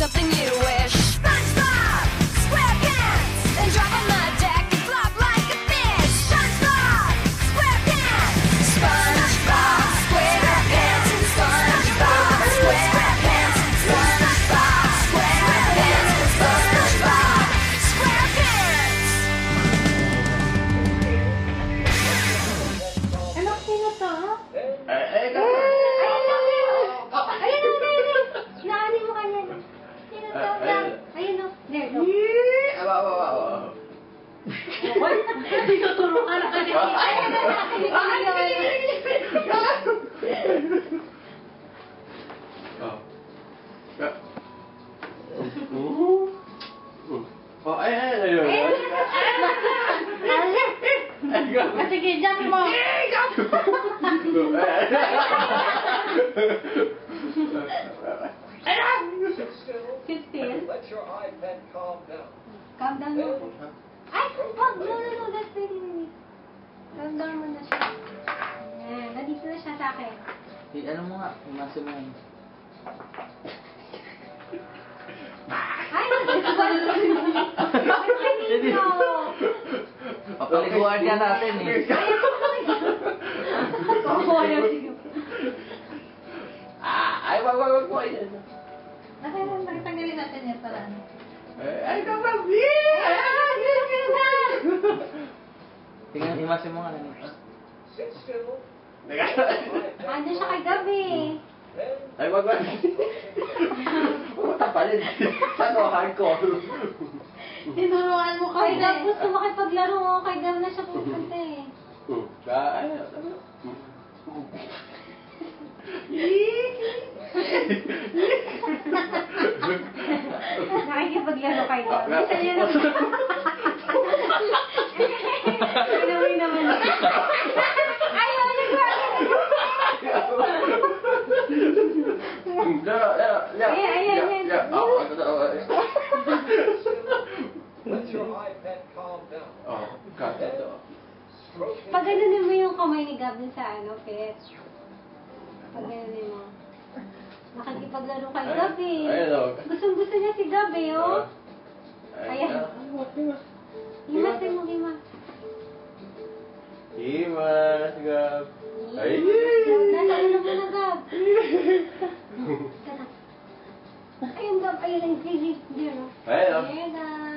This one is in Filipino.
something you wish. SpongeBob SquarePants and drop on the deck and flop like a fish. SpongeBob SquarePants. SpongeBob SquarePants and SpongeBob SquarePants and SpongeBob SquarePants and SpongeBob SquarePants. Anak, sino to? Naani mo kanya. Sino to? Ayun o. There, go. Tinuturo ka na kasi. Sige, jump mo. Sit still. Let your iPad calm down. Calm down mo. Ay, wag. No. That's very... Calm down mo na siya. Ayan, nandito na siya sa akin. Ano mo nga, umasa mo yan. Ay, nandito. Papaliguan ka natin eh. Ay, wag. Nakitanggalin natin yan para ano. Ay, tingnan, imasin mo nga na nito. Sit still. Ano siya kagabi? Ay, wag. Pumunta pa rin. Saan o, hardcore? Tinuruan mo kay Gab. Gusto makipaglaro mo. Kay Gab na siya pupunta eh. Nakikipaglaro kay Gab. Bisa niya na. Pinawin naman. Ayaw, Let your iPad calm down. Pag ganunin mo yung kamay ni Gab dun sa ano, pet. Pag ganunin mo. Nakikipaglaro kay Gab eh. Gustong-gusto niya si Gab eh, oh. Ayan. Himas din mo, himas. Himas, Gab. Ay! Nasa ulo mo na, Gab. Ayun, Gab. Ayun, ang crazy. There, oh. Ayun, oh. There, Gab.